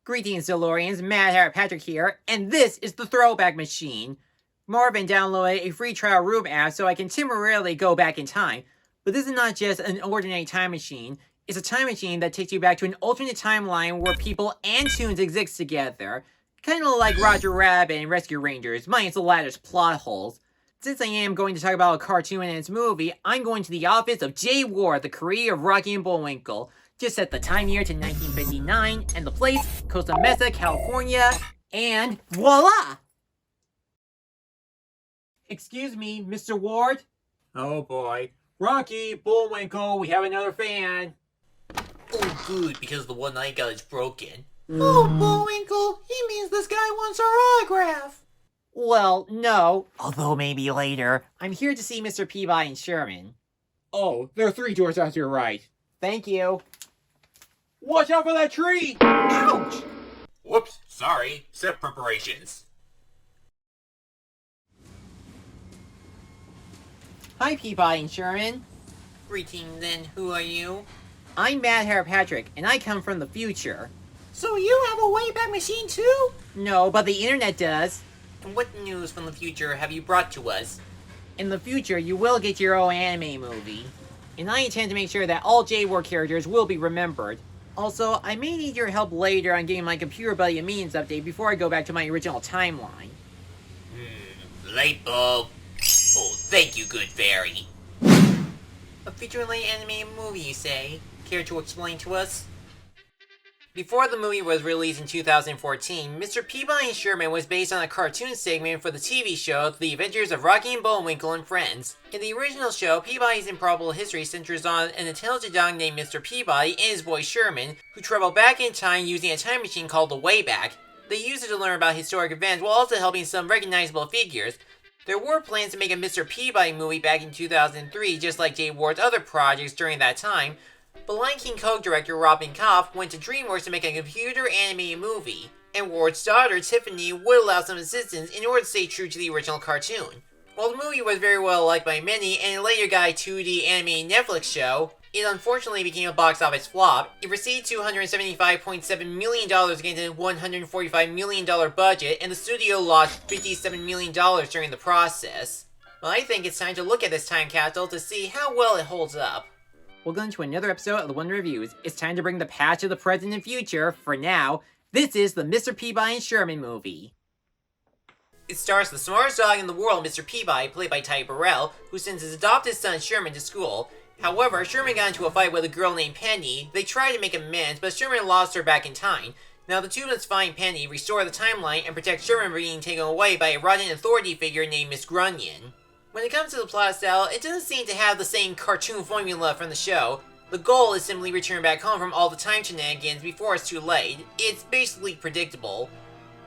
Greetings, DeLoreans. Mad Hatter Patrick here, and this is the Throwback Machine. Marvin downloaded a free trial room app so I can temporarily go back in time. But this is not just an ordinary time machine. It's a time machine that takes you back to an alternate timeline where people and tunes exist together. Kind of like Roger Rabbit and Rescue Rangers, minus the latter's plot holes. Since I am going to talk about a cartoon and its movie, I'm going to the office of Jay Ward, the creator of Rocky and Bullwinkle. Just set the time here to 1959, and the place, Costa Mesa, California, and voila! Excuse me, Mr. Ward? Oh boy. Rocky, Bullwinkle, we have another fan. Oh good, because the one I got is broken. Oh, Bullwinkle, he means this guy wants our autograph. Well, no. Although maybe later. I'm here to see Mr. Peabody Sherman. Oh, there are 3 doors out to your right. Thank you. Watch out for that tree! Ouch! Whoops, sorry. Set preparations. Hi, Peabody Sherman. Greetings then, who are you? I'm Mad Hatter Patrick, and I come from the future. So you have a Wayback Machine too? No, but the internet does. And what news from the future have you brought to us? In the future, you will get your own anime movie. And I intend to make sure that all J-War characters will be remembered. Also, I may need your help later on getting my computer buddy a means update before I go back to my original timeline. Light bulb. Oh, thank you, good fairy. A feature-length anime movie, you say? Care to explain to us? Before the movie was released in 2014, Mr. Peabody Sherman was based on a cartoon segment for the TV show The Adventures of Rocky and Bullwinkle and Friends. In the original show, Peabody's improbable history centers on an intelligent dog named Mr. Peabody and his boy Sherman, who travel back in time using a time machine called the Wayback. They use it to learn about historic events while also helping some recognizable figures. There were plans to make a Mr. Peabody movie back in 2003, just like Jay Ward's other projects during that time, but Lion King co-director Robin Kopp went to DreamWorks to make a computer-animated movie, and Ward's daughter Tiffany would allow some assistance in order to stay true to the original cartoon. While the movie was very well liked by many and it later got a 2D animated Netflix show, it unfortunately became a box office flop. It received $275.7 million against a $145 million budget, and the studio lost $57 million during the process. Well, I think it's time to look at this time capsule to see how well it holds up. Welcome to another episode of The One Reviews. It's time to bring the past to the present and future. For now, this is the Mr. Peabody Sherman movie. It stars the smartest dog in the world, Mr. Peabody, played by Ty Burrell, who sends his adopted son Sherman to school. However, Sherman got into a fight with a girl named Penny. They tried to make amends, but Sherman lost her back in time. Now the two must find Penny, restore the timeline, and protect Sherman from being taken away by a rotten authority figure named Miss Grunion. When it comes to the plot style, it doesn't seem to have the same cartoon formula from the show. The goal is simply return back home from all the time shenanigans before it's too late. It's basically predictable.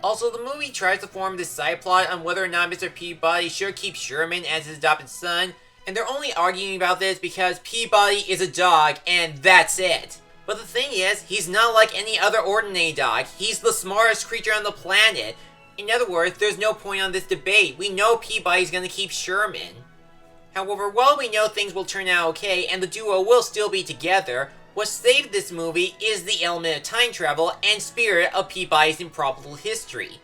Also, the movie tries to form this side plot on whether or not Mr. Peabody should keep Sherman as his adopted son, and they're only arguing about this because Peabody is a dog, and that's it. But the thing is, he's not like any other ordinary dog. He's the smartest creature on the planet. In other words, there's no point on this debate. We know Peabody's gonna keep Sherman. However, while we know things will turn out okay and the duo will still be together, what saved this movie is the element of time travel and spirit of Peabody's improbable history.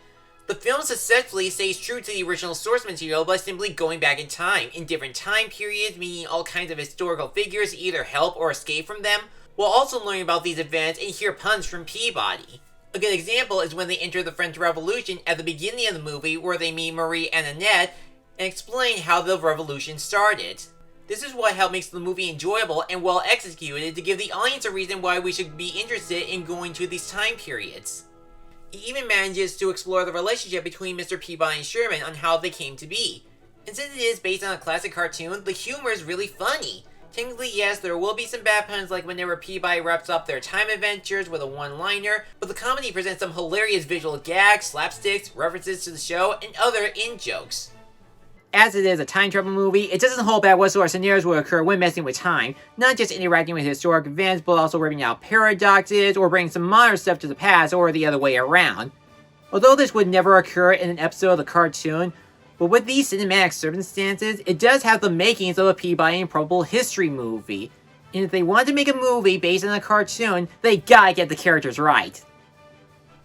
The film successfully stays true to the original source material by simply going back in time, in different time periods, meaning all kinds of historical figures either help or escape from them, while also learning about these events and hear puns from Peabody. A good example is when they enter the French Revolution at the beginning of the movie, where they meet Marie Antoinette and explain how the revolution started. This is what helps makes the movie enjoyable and well executed to give the audience a reason why we should be interested in going to these time periods. He even manages to explore the relationship between Mr. Peabody and Sherman on how they came to be. And since it is based on a classic cartoon, the humor is really funny. Technically, yes, there will be some bad puns like whenever Peabody wraps up their time adventures with a one-liner, but the comedy presents some hilarious visual gags, slapsticks, references to the show, and other in-jokes. As it is a time travel movie, it doesn't hold back what sort of scenarios will occur when messing with time, not just interacting with historic events, but also ripping out paradoxes or bringing some modern stuff to the past or the other way around. Although this would never occur in an episode of the cartoon, but with these cinematic circumstances, it does have the makings of a Peabody improbable history movie. And if they want to make a movie based on a cartoon, they gotta get the characters right.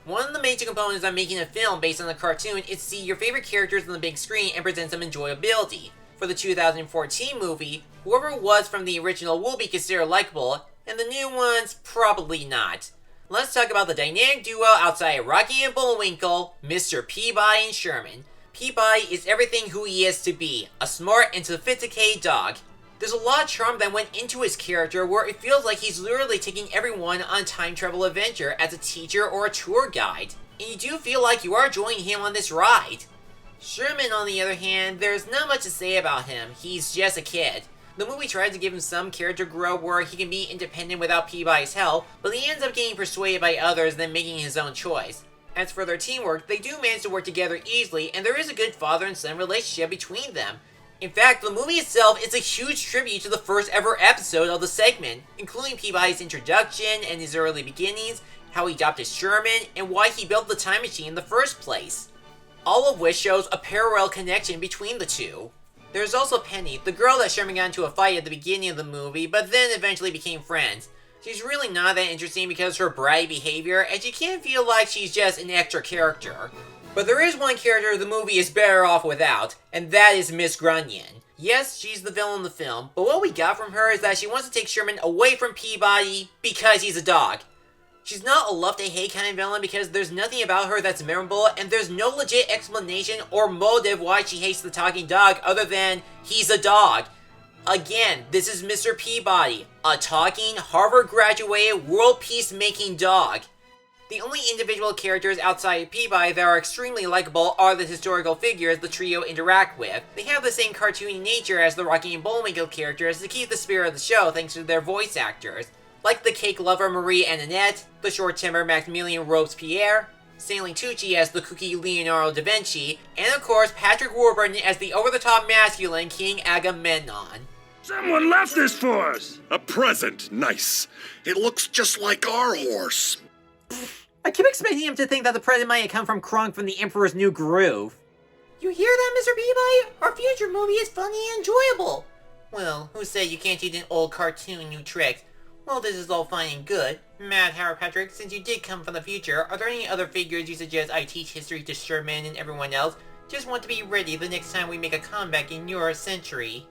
One of the major components of making a film based on a cartoon is to see your favorite characters on the big screen and present some enjoyability. For the 2014 movie, whoever was from the original will be considered likable, and the new ones, probably not. Let's talk about the dynamic duo outside Rocky and Bullwinkle, Mr. Peabody and Sherman. Peabody is everything who he is to be, a smart and sophisticated dog. There's a lot of charm that went into his character where it feels like he's literally taking everyone on a time travel adventure as a teacher or a tour guide. And you do feel like you are joining him on this ride. Sherman, on the other hand, there's not much to say about him. He's just a kid. The movie tries to give him some character growth where he can be independent without Peabody's help, but he ends up getting persuaded by others then making his own choice. As for their teamwork, they do manage to work together easily, and there is a good father and son relationship between them. In fact, the movie itself is a huge tribute to the first ever episode of the segment, including Peabody's introduction and his early beginnings, how he adopted Sherman, and why he built the time machine in the first place. All of which shows a parallel connection between the two. There's also Penny, the girl that Sherman got into a fight at the beginning of the movie, but then eventually became friends. She's really not that interesting because of her bratty behavior, and she can feel like she's just an extra character. But there is one character the movie is better off without, and that is Miss Grunion. Yes, she's the villain in the film, but what we got from her is that she wants to take Sherman away from Peabody because he's a dog. She's not a love-to-hate kind of villain because there's nothing about her that's memorable, and there's no legit explanation or motive why she hates the talking dog other than he's a dog. Again, this is Mr. Peabody, a talking, Harvard-graduated, world peace-making dog. The only individual characters outside of Peabody that are extremely likable are the historical figures the trio interact with. They have the same cartoony nature as the Rocky and Bullwinkle characters to keep the spirit of the show thanks to their voice actors, like the cake lover Marie Antoinette, the short-tempered Maximilian Robespierre, Stanley Tucci as the kooky Leonardo da Vinci, and of course Patrick Warburton as the over-the-top masculine King Agamemnon. Someone left this for us! A present, nice. It looks just like our horse. I keep expecting him to think that the present might have come from Kronk from the Emperor's New Groove. You hear that, Mr. Peabody? Our future movie is funny and enjoyable. Well, who said you can't use an old cartoon new tricks? Well, this is all fine and good. Mad Howard Patrick, since you did come from the future, are there any other figures you suggest I teach history to Sherman and everyone else? Just want to be ready the next time we make a comeback in your century.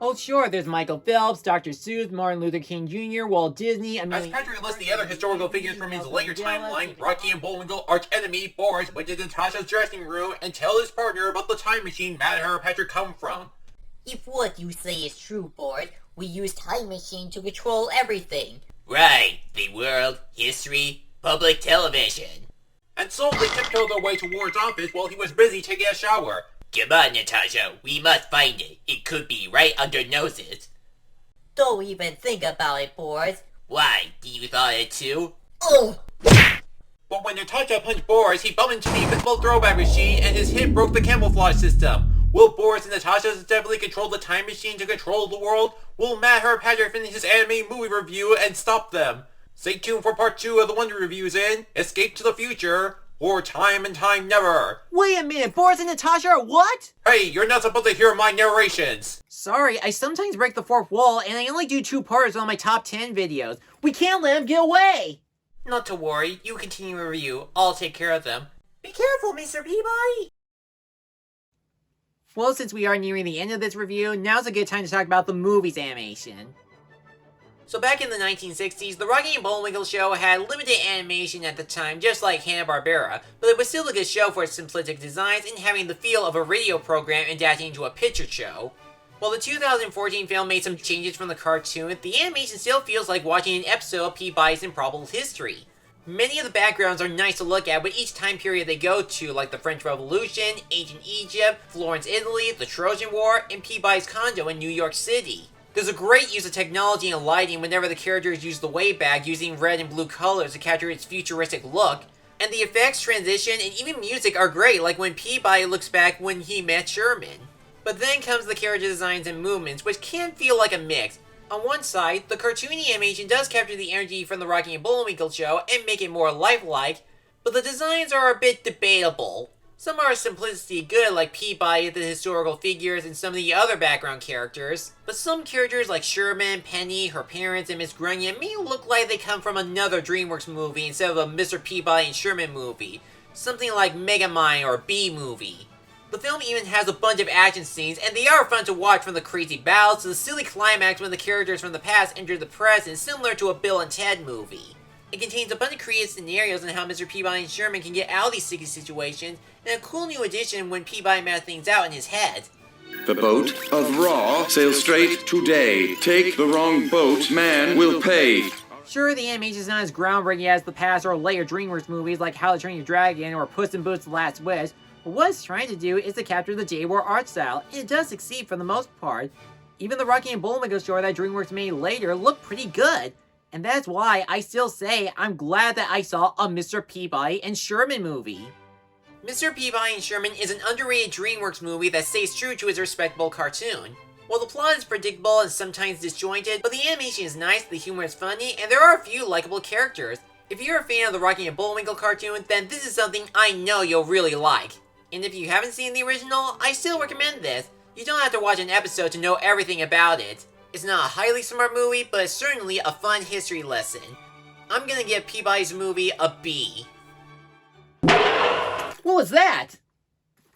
Oh sure, there's Michael Phelps, Dr. Seuss, Martin Luther King Jr., Walt Disney, As Patrick lists the other historical figures from his later timeline, Rocky and Bullwinkle, arch-enemy, Boris went to Natasha's dressing room and tell his partner about the time machine Mad Howard Patrick come from. If what you say is true, Bort, we use time machine to control everything. Right, the world, history, public television. And so they tiptoed their way to Ward's office while he was busy taking a shower. Come on, Natasha, we must find it. It could be right under noses. Don't even think about it, Bort. Why, do you thought it too? Ugh! But when Natasha punched Boris, he bumped into the invisible throwback machine and his hit broke the camouflage system. Will Boris and Natasha successfully control the time machine to control the world? Will Mad Howard Patrick finish his anime movie review and stop them? Stay tuned for part 2 of the Wonder Reviews in Escape to the Future, or Time and Time Never. Wait a minute, Boris and Natasha are what? Hey, you're not supposed to hear my narrations. Sorry, I sometimes break the fourth wall, and I only do 2-parters on my top 10 videos. We can't let him get away! Not to worry, you continue your review. I'll take care of them. Be careful, Mr. Peabody. Well, since we are nearing the end of this review, now's a good time to talk about the movie's animation. So back in the 1960s, the Rocky and Bullwinkle show had limited animation at the time, just like Hanna-Barbera, but it was still a good show for its simplistic designs and having the feel of a radio program adapting into a picture show. While the 2014 film made some changes from the cartoon, the animation still feels like watching an episode of Peabody's Improbable History. Many of the backgrounds are nice to look at with each time period they go to, like the French Revolution, ancient Egypt, Florence, Italy, the Trojan War, and Peabody's condo in New York City. There's a great use of technology and lighting whenever the characters use the Wayback using red and blue colors to capture its futuristic look, and the effects, transition, and even music are great, like when Peabody looks back when he met Sherman. But then comes the character designs and movements, which can feel like a mix. On one side, the cartoony animation does capture the energy from the Rocky and Bullwinkle show and make it more lifelike, but the designs are a bit debatable. Some are simplicity good, like Peabody, the historical figures, and some of the other background characters. But some characters like Sherman, Penny, her parents, and Miss Grunion may look like they come from another DreamWorks movie instead of a Mr. Peabody and Sherman movie. Something like Megamind or B-movie. The film even has a bunch of action scenes, and they are fun to watch, from the crazy battles to the silly climax when the characters from the past enter the present, similar to a Bill and Ted movie. It contains a bunch of creative scenarios on how Mr. Peabody and Sherman can get out of these sticky situations, and a cool new addition when Peabody maps things out in his head. The boat of Raw sails straight today. Take the wrong boat, man will pay. Sure, the animation is not as groundbreaking as the past or later DreamWorks movies like How to Train Your Dragon or Puss in Boots: The Last Wish, but what it's trying to do is to capture the J-War art style, and it does succeed for the most part. Even the Rocky and Bullwinkle short that DreamWorks made later looked pretty good. And that's why I still say I'm glad that I saw a Mr. Peabody and Sherman movie. Mr. Peabody and Sherman is an underrated DreamWorks movie that stays true to its respectable cartoon. Well, the plot is predictable and sometimes disjointed, but the animation is nice, the humor is funny, and there are a few likable characters. If you're a fan of the Rocky and Bullwinkle cartoon, then this is something I know you'll really like. And if you haven't seen the original, I still recommend this. You don't have to watch an episode to know everything about it. It's not a highly smart movie, but it's certainly a fun history lesson. I'm gonna give Peabody's movie a B. What was that?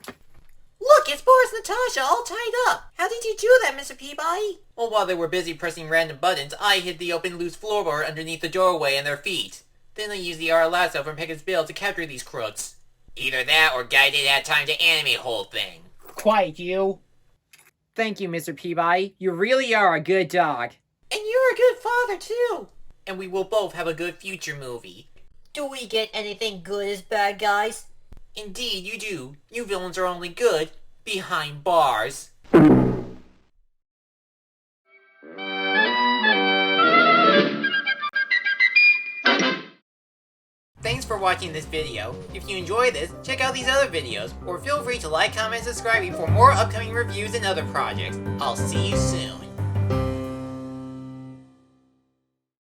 Look, it's Boris and Natasha all tied up. How did you do that, Mr. Peabody? Well, while they were busy pressing random buttons, I hid the open loose floorboard underneath the doorway and their feet. Then I used the R lasso from Peckin's Bill to capture these crooks. Either that, or Guy didn't have time to animate whole thing. Quiet, you. Thank you, Mr. Peabody. You really are a good dog. And you're a good father, too. And we will both have a good future movie. Do we get anything good as bad guys? Indeed, you do. You villains are only good behind bars. Thanks for watching this video. If you enjoyed this, check out these other videos, or feel free to like, comment, and subscribe for more upcoming reviews and other projects. I'll see you soon.